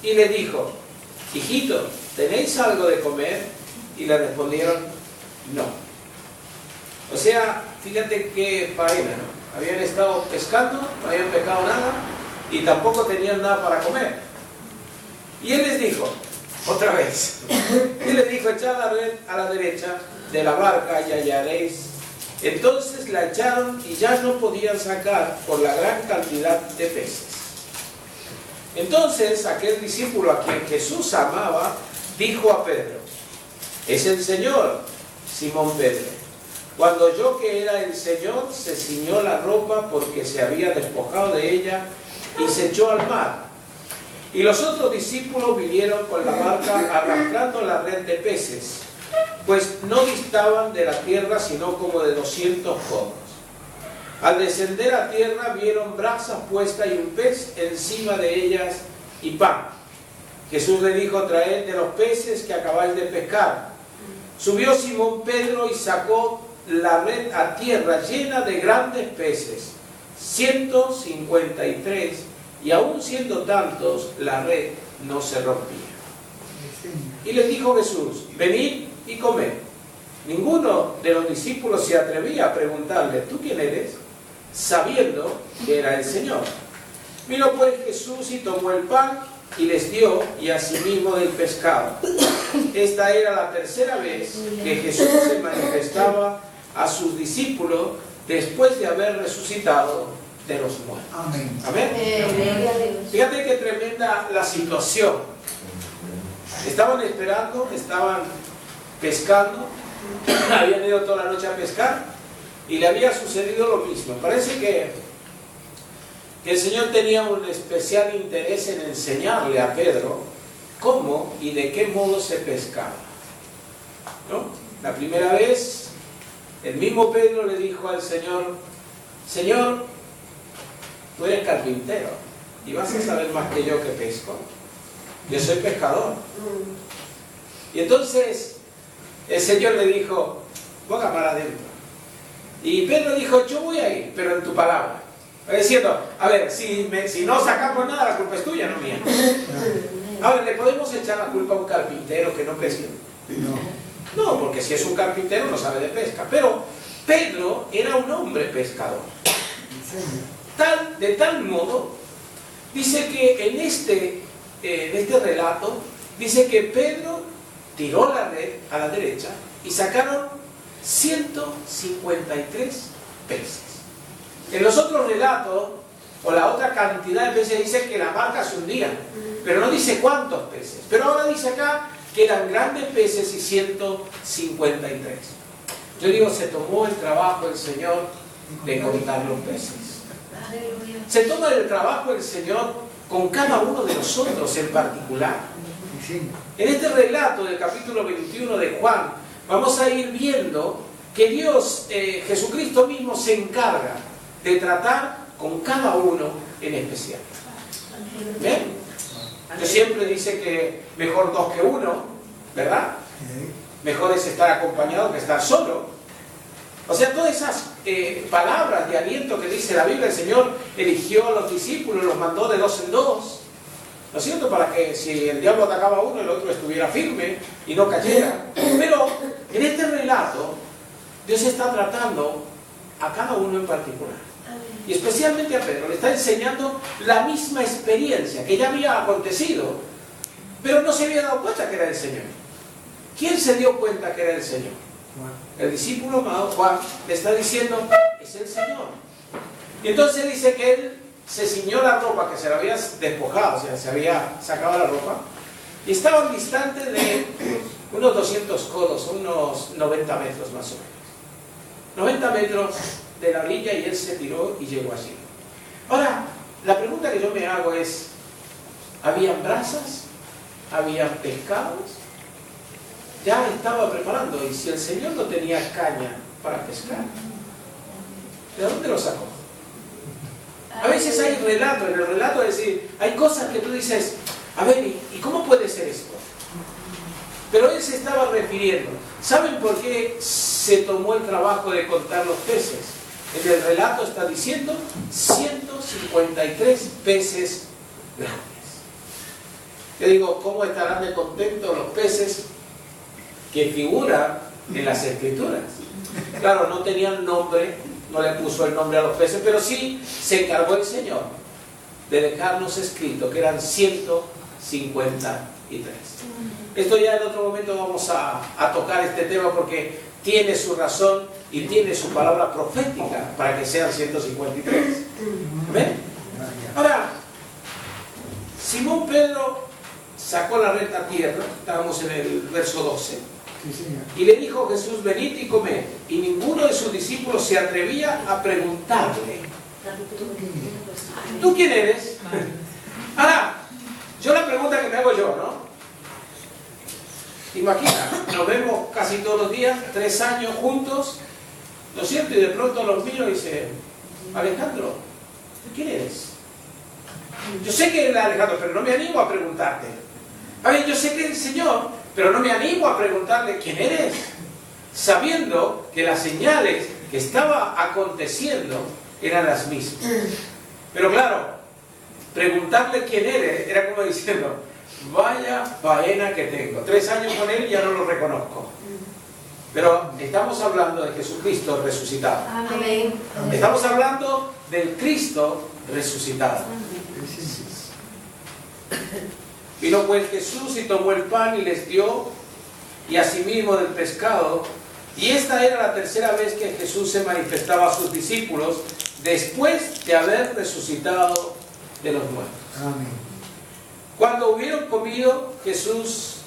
y le dijo: hijito, ¿tenéis algo de comer? Y le respondieron: no. O sea, fíjate qué faena, ¿no? Habían estado pescando, no habían pescado nada y tampoco tenían nada para comer. Y él les dijo, otra vez, él les dijo: echad la red a la derecha de la barca y hallaréis. Entonces la echaron y ya no podían sacar por la gran cantidad de peces. Entonces aquel discípulo a quien Jesús amaba dijo a Pedro: es el Señor. Simón Pedro, cuando oyó que era el Señor, se ciñó la ropa porque se había despojado de ella y se echó al mar. Y los otros discípulos vinieron con la barca arrastrando la red de peces, pues no distaban de la tierra sino como de 200 codos. Al descender a tierra vieron brasas puestas y un pez encima de ellas y pan. Jesús le dijo: traed de los peces que acabáis de pescar. Subió Simón Pedro y sacó la red a tierra llena de grandes peces, 153, y aun siendo tantos, la red no se rompía. Y les dijo Jesús: venid y comed. Ninguno de los discípulos se atrevía a preguntarle: ¿tú quién eres?, sabiendo que era el Señor. Vino pues Jesús y tomó el pan y les dio, y asimismo del pescado. Esta era la tercera vez que Jesús se manifestaba a sus discípulos después de haber resucitado de los muertos. Amén. Amén. Fíjate qué tremenda la situación. Estaban esperando, estaban pescando, habían ido toda la noche a pescar y le había sucedido lo mismo. Parece que el Señor tenía un especial interés en enseñarle a Pedro cómo y de qué modo se pescaba, ¿no? La primera vez, el mismo Pedro le dijo al Señor: Señor, tú eres carpintero y vas a saber más que yo que pesco. Yo soy pescador. Y entonces el Señor le dijo: boga para adentro. Y Pedro dijo: yo voy a ir, pero en tu palabra. Diciendo: a ver, si no sacamos nada, la culpa es tuya, no mía. A ver, ¿le podemos echar la culpa a un carpintero que no pesca? No, porque si es un carpintero no sabe de pesca. Pero Pedro era un hombre pescador. De tal modo, dice que en este relato, dice que Pedro tiró la red a la derecha y sacaron 153 peces. En los otros relatos, o la otra cantidad de peces, dice que la barca se hundía, pero no dice cuántos peces. Pero ahora dice acá que eran grandes peces y 153. Yo digo, se tomó el trabajo el Señor de contar los peces. Se toma el trabajo el Señor con cada uno de nosotros en particular. En este relato del capítulo 21 de Juan, vamos a ir viendo que Dios, Jesucristo mismo, se encarga de tratar con cada uno en especial. ¿Ven? Yo siempre dice que mejor dos que uno, ¿verdad? Mejor es estar acompañado que estar solo. O sea, todas esas palabras de aliento que dice la Biblia, el Señor eligió a los discípulos, los mandó de dos en dos, ¿no es cierto? Para que si el diablo atacaba a uno, el otro estuviera firme y no cayera. Pero en este relato, Dios está tratando a cada uno en particular. Y especialmente a Pedro, le está enseñando la misma experiencia que ya había acontecido, pero no se había dado cuenta que era el Señor. ¿Quién se dio cuenta que era el Señor? El discípulo amado Juan le está diciendo: es el Señor. Y entonces dice que él se ciñó la ropa, que se la había despojado, o sea, se había sacado la ropa, y estaban distantes de unos 200 codos, unos 90 metros más o menos. 90 metros de la orilla, y él se tiró y llegó allí. Ahora, la pregunta que yo me hago es: ¿habían brasas? ¿Habían pescados? Ya estaba preparando, y si el Señor no tenía caña para pescar, ¿de dónde lo sacó? A veces hay relato, en el relato es decir, hay cosas que tú dices: a ver, ¿y cómo puede ser esto? Pero él se estaba refiriendo. ¿Saben por qué se tomó el trabajo de contar los peces? En el relato está diciendo 153 peces grandes. Yo digo, ¿cómo estarán de contentos los peces que figuran en las Escrituras? Claro, no tenían nombre, no le puso el nombre a los peces, pero sí se encargó el Señor de dejarnos escrito que eran 153. Esto ya en otro momento vamos a tocar este tema porque tiene su razón y tiene su palabra profética para que sean 153. ¿Ven? Ahora, Simón Pedro sacó la red a tierra, estábamos en el verso 12, y le dijo a Jesús, venid y comed. Y ninguno de sus discípulos se atrevía a preguntarle, ¿tú quién eres? Ahora, yo la pregunta que me hago yo, ¿no? Imagina, nos vemos casi todos los días, 3 años juntos, ¿no es cierto? Y de pronto los miro y dice, Alejandro, ¿quién eres? Yo sé que eres Alejandro, pero no me animo a preguntarte. A ver, yo sé que eres el Señor, pero no me animo a preguntarle quién eres, sabiendo que las señales que estaba aconteciendo eran las mismas. Pero claro, preguntarle quién eres era como diciendo, vaya faena que tengo. 3 años con él y ya no lo reconozco. Pero estamos hablando de Jesucristo resucitado. Amén. Estamos hablando del Cristo resucitado. Vino pues Jesús y tomó el pan y les dio, y asimismo del pescado. Y esta era la 3ª vez que Jesús se manifestaba a sus discípulos después de haber resucitado de los muertos. Amén. Cuando hubieron comido, Jesús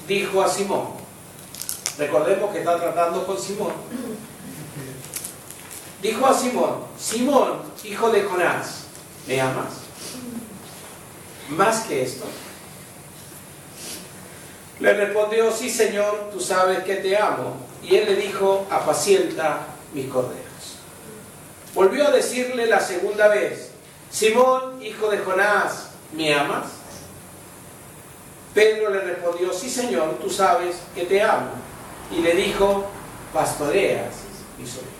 dijo a Simón, recordemos que está tratando con Simón, dijo a Simón, Simón, hijo de Jonás, ¿me amas? ¿Más que esto? Le respondió, sí, Señor, tú sabes que te amo. Y él le dijo, apacienta mis corderos. Volvió a decirle la 2ª vez, Simón, hijo de Jonás, ¿me amas? Pedro le respondió, sí, Señor, tú sabes que te amo. Y le dijo, pastoreas mis ovejas.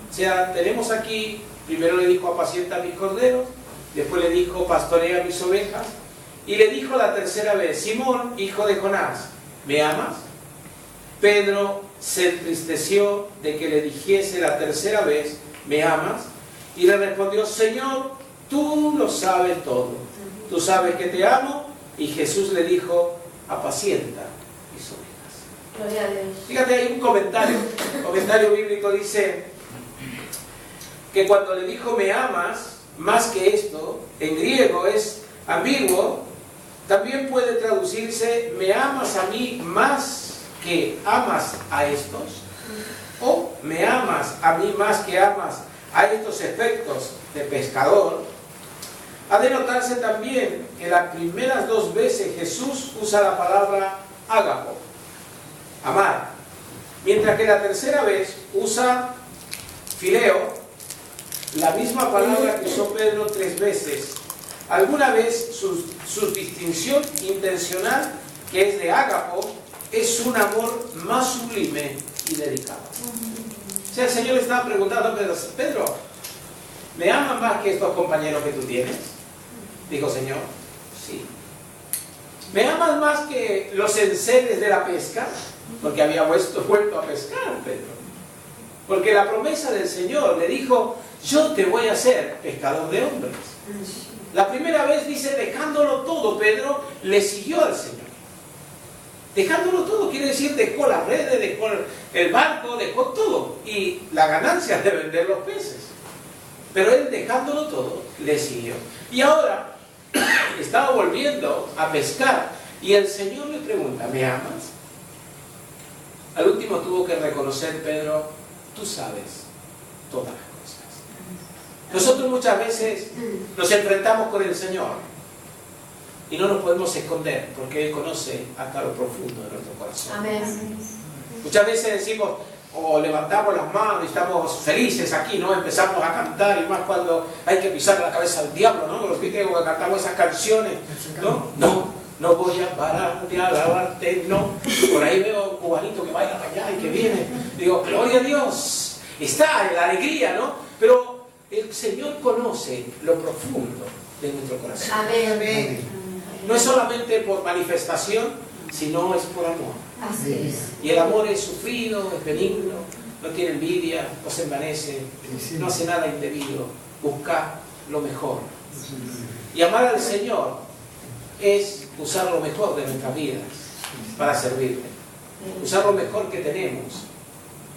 O sea, tenemos aquí, primero le dijo, apacienta mis corderos, después le dijo, pastorea mis ovejas, y le dijo la 3ª vez, Simón, hijo de Jonás, ¿me amas? Pedro se entristeció de que le dijese la 3ª vez, ¿me amas? Y le respondió, Señor, tú lo sabes todo, tú sabes que te amo. Y Jesús le dijo, apacienta mis ovejas. Gloria a Dios. Fíjate, hay un comentario bíblico dice que cuando le dijo me amas, más que esto, en griego es ambiguo, también puede traducirse me amas a mí más que amas a estos, o me amas a mí más que amas a estos efectos de pescador. Ha de notarse también que las primeras 2 veces Jesús usa la palabra ágapo, amar, mientras que la 3ª vez usa fileo, la misma palabra que usó Pedro 3 veces. Alguna vez su distinción intencional, que es de ágapo, es un amor más sublime y dedicado. O sea, el Señor le estaba preguntando a Pedro, Pedro, ¿me amas más que estos compañeros que tú tienes? Dijo, Señor, sí. ¿Me amas más que los enseres de la pesca? Porque había vuelto a pescar, Pedro. Porque la promesa del Señor le dijo, yo te voy a hacer pescador de hombres. La primera vez dice, dejándolo todo, Pedro le siguió al Señor. Dejándolo todo quiere decir, dejó las redes, dejó el barco, dejó todo. Y la ganancia de vender los peces. Pero él, dejándolo todo, le siguió. Y ahora estaba volviendo a pescar. Y el Señor le pregunta, ¿me amas? Al último tuvo que reconocer Pedro, tú sabes todas las cosas. Nosotros muchas veces nos enfrentamos con el Señor y no nos podemos esconder porque Él conoce hasta lo profundo de nuestro corazón. Amén. Muchas veces decimos, o levantamos las manos y estamos felices aquí, ¿no? Empezamos a cantar, y más cuando hay que pisar la cabeza al diablo, ¿no? Los que cantamos esas canciones, ¿no? No voy a parar de alabarte, no. Por ahí veo un cubanito que vaya para allá y que viene. Digo, gloria a Dios. Está en la alegría, ¿no? Pero el Señor conoce lo profundo de nuestro corazón. Amén. No es solamente por manifestación, sino es por amor. Así es. Y el amor es sufrido, es benigno, no tiene envidia, no se envanece, no hace nada indebido, busca lo mejor. Y amar al Señor es usar lo mejor de nuestras vidas para servirle. Usar lo mejor que tenemos.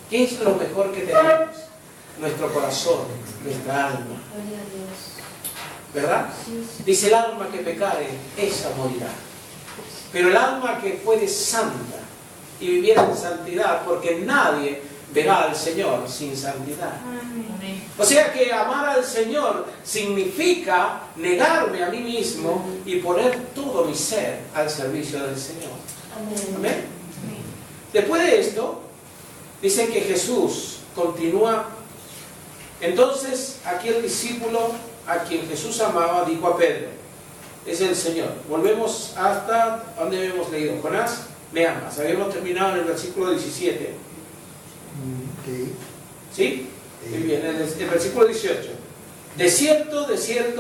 ¿Qué es lo mejor que tenemos? Nuestro corazón, nuestra alma. ¿Verdad? Dice: el alma que pecare, esa morirá. Pero el alma que fuere santa y viviera en santidad, porque nadie verá al Señor sin santidad. O sea que amar al Señor significa negarme a mí mismo y poner todo mi ser al servicio del Señor. Amén. Después de esto, dice que Jesús continúa. Entonces, aquí el discípulo a quien Jesús amaba dijo a Pedro: es el Señor. Volvemos hasta donde habíamos leído. Jonás, me amas. Habíamos terminado en el versículo 17. ¿Sí? Muy bien, en el versículo 18. De cierto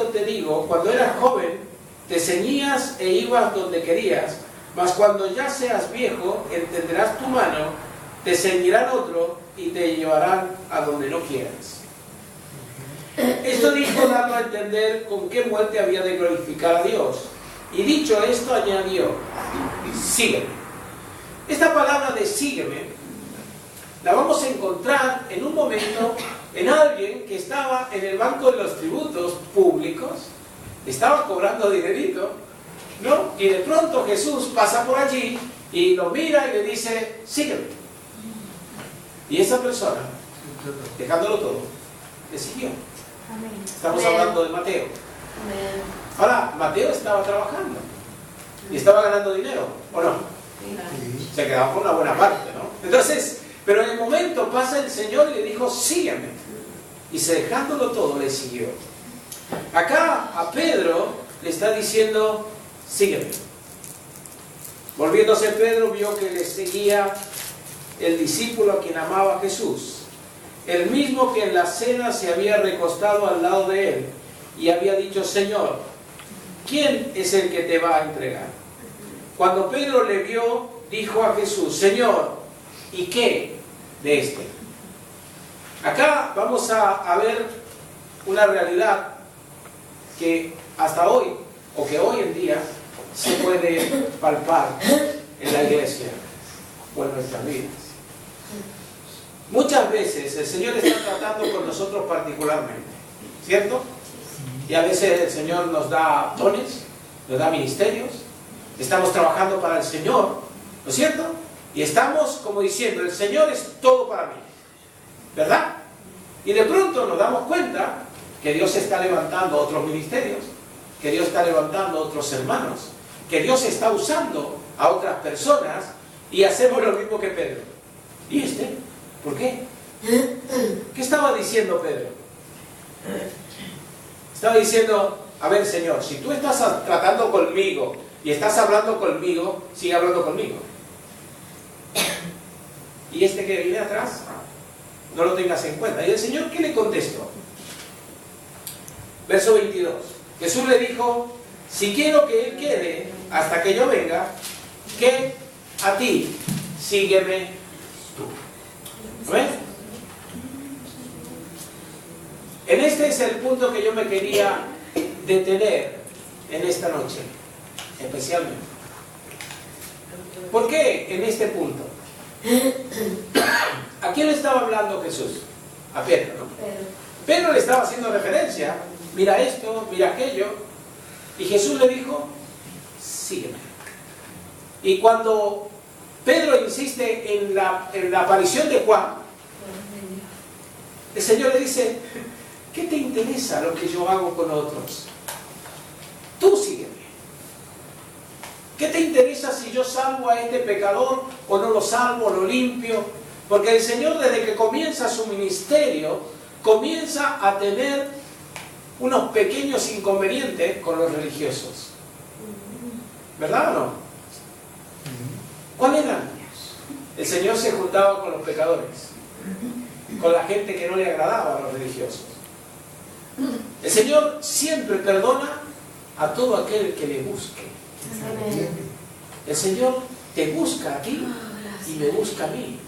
te digo, cuando eras joven, te ceñías e ibas donde querías, mas cuando ya seas viejo, entenderás tu mano, te ceñirán otro y te llevarán a donde no quieras. Esto dijo dando a entender con qué muerte había de glorificar a Dios. Y dicho esto, añadió: sígueme. Esta palabra de sígueme la vamos a encontrar en un momento en alguien que estaba en el banco de los tributos públicos, estaba cobrando dinerito, ¿no? Y de pronto Jesús pasa por allí y lo mira y le dice: sígueme. Y esa persona, dejándolo todo, le siguió. Estamos hablando de Mateo. Ahora, Mateo estaba trabajando y estaba ganando dinero, ¿o no? Se quedaba con una buena parte, ¿no? Entonces, pero en el momento pasa el Señor y le dijo: sígueme. Y dejándolo todo, le siguió. Acá a Pedro le está diciendo: sígueme. Volviéndose Pedro, vio que le seguía el discípulo a quien amaba a Jesús, el mismo que en la cena se había recostado al lado de él y había dicho: Señor, ¿quién es el que te va a entregar? Cuando Pedro le vio, dijo a Jesús: Señor, ¿y qué de este? Acá vamos a ver una realidad que hasta hoy, o que hoy en día, se puede palpar en la iglesia o en nuestras vidas. Muchas veces el Señor está tratando con nosotros particularmente, ¿cierto? Y a veces el Señor nos da dones, nos da ministerios, estamos trabajando para el Señor, ¿no es cierto? Y estamos como diciendo: el Señor es todo para mí, ¿verdad? Y de pronto nos damos cuenta que Dios está levantando otros ministerios, que Dios está levantando otros hermanos, que Dios está usando a otras personas, y hacemos lo mismo que Pedro. ¿Y este? ¿Por qué? ¿Qué estaba diciendo Pedro? Estaba diciendo: a ver, Señor, si tú estás tratando conmigo y estás hablando conmigo, sigue hablando conmigo. Y este que viene atrás, no lo tengas en cuenta. ¿Y el Señor qué le contestó? Verso 22. Jesús le dijo: si quiero que él quede hasta que yo venga, que a ti, sígueme tú. ¿Ves? En este es el punto que yo me quería detener en esta noche, especialmente. ¿Por qué en este punto? ¿A quién le estaba hablando Jesús? A Pedro, ¿no? Pedro le estaba haciendo referencia: mira esto, mira aquello. Y Jesús le dijo: sígueme. Y cuando Pedro insiste en la aparición de Juan, el Señor le dice: ¿qué te interesa lo que yo hago con otros? Tú sígueme. ¿Qué te interesa si yo salvo a este pecador o no lo salvo, o lo limpio? Porque el Señor, desde que comienza su ministerio, comienza a tener unos pequeños inconvenientes con los religiosos. ¿Verdad o no? ¿Cuáles eran? El Señor se juntaba con los pecadores, con la gente que no le agradaba a los religiosos. El Señor siempre perdona a todo aquel que le busque. El Señor te busca a ti y me busca a mí.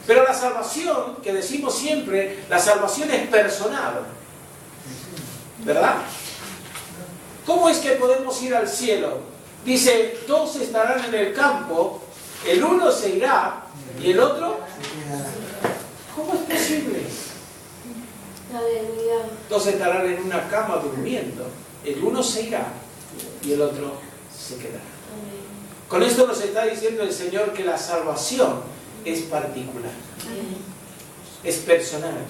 Pero la salvación, que decimos siempre, la salvación es personal, ¿verdad? ¿Cómo es que podemos ir al cielo? Dice, dos estarán en el campo, el uno se irá y el otro... ¿Cómo es posible? Dos estarán en una cama durmiendo, el uno se irá y el otro se quedará. Con esto nos está diciendo el Señor que la salvación es particular, es personal.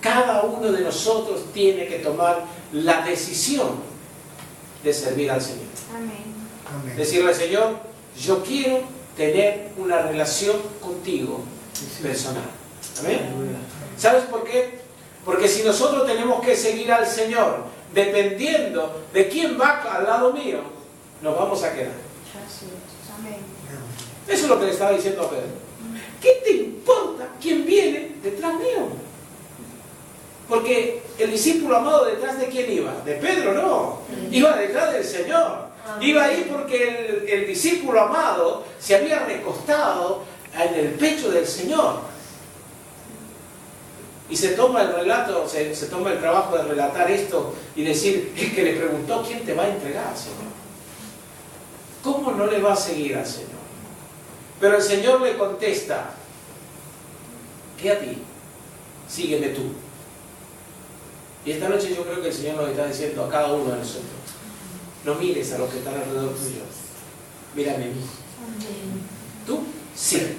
Cada uno de nosotros tiene que tomar la decisión de servir al Señor. Amén. Decirle al Señor, yo quiero tener una relación contigo personal. Amén. ¿Sabes por qué? Porque si nosotros tenemos que seguir al Señor dependiendo de quién va al lado mío, nos vamos a quedar. Eso es lo que le estaba diciendo a Pedro. ¿Qué te importa quién viene detrás mío? Porque el discípulo amado, ¿detrás de quién iba? De Pedro, no. Iba detrás del Señor. Iba ahí porque el discípulo amado se había recostado en el pecho del Señor. Y se toma el relato, se toma el trabajo de relatar esto y decir, el que le preguntó, ¿quién te va a entregar, Señor? ¿Cómo no le va a seguir al Señor? Pero el Señor le contesta, ¿qué a ti? Sígueme tú. Y esta noche yo creo que el Señor nos está diciendo a cada uno de nosotros, no mires a los que están alrededor tuyo, mírame a mí. Tú, sígueme.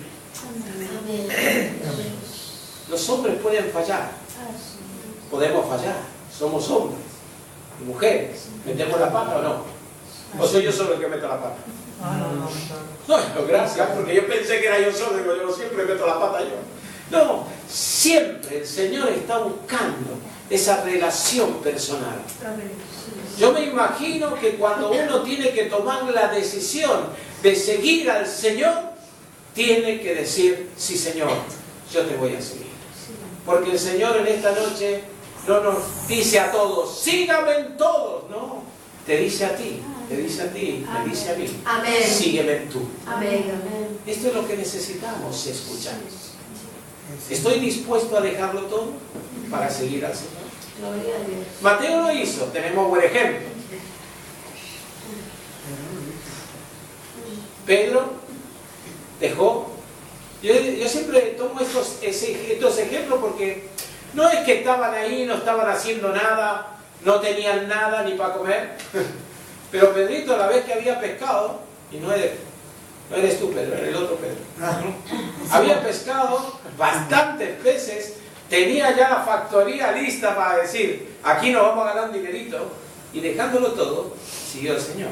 Los hombres pueden fallar, podemos fallar, somos hombres y mujeres. ¿Metemos la pata o no? ¿O soy yo solo el que meto la pata? No, gracias, porque yo pensé que era yo solo, digo, yo siempre meto la pata yo. No, siempre el Señor está buscando esa relación personal. Yo me imagino que cuando uno tiene que tomar la decisión de seguir al Señor, tiene que decir, sí Señor, yo te voy a seguir. Porque el Señor en esta noche no nos dice a todos, sígame en todos, no. Te dice a ti, te dice a ti, me dice a mí. Amén. Sígueme tú. Amén. Esto es lo que necesitamos escuchar. ¿Estoy dispuesto a dejarlo todo para seguir al Señor? Gloria a Dios. Mateo lo hizo, tenemos buen ejemplo. Pedro dejó. Yo siempre tomo estos ejemplos porque no es que estaban ahí, no estaban haciendo nada, no tenían nada ni para comer. Pero Pedrito, a la vez que había pescado, y no eres tú, Pedro, era el otro Pedro. Había pescado bastantes peces, tenía ya la factoría lista para decir, aquí nos vamos a ganar un dinerito, y dejándolo todo, siguió el Señor.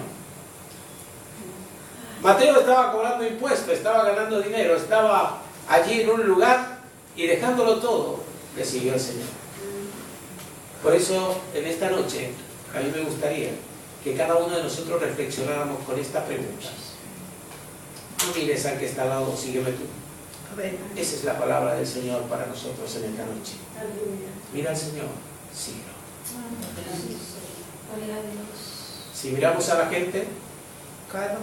Mateo estaba cobrando impuestos, estaba ganando dinero, estaba allí en un lugar, y dejándolo todo, le siguió el Señor. Por eso, en esta noche, a mí me gustaría que cada uno de nosotros reflexionáramos con esta pregunta. No mires al que está al lado, sígueme tú. Esa es la palabra del Señor para nosotros en esta noche. Mira al Señor, síguelo. Si miramos a la gente, cae bajo.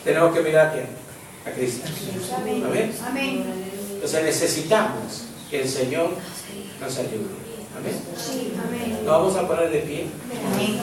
Tenemos que mirar a quién, a Cristo. Amén. Entonces necesitamos que el Señor nos ayude. Amén. Nos vamos a poner de pie. Amén.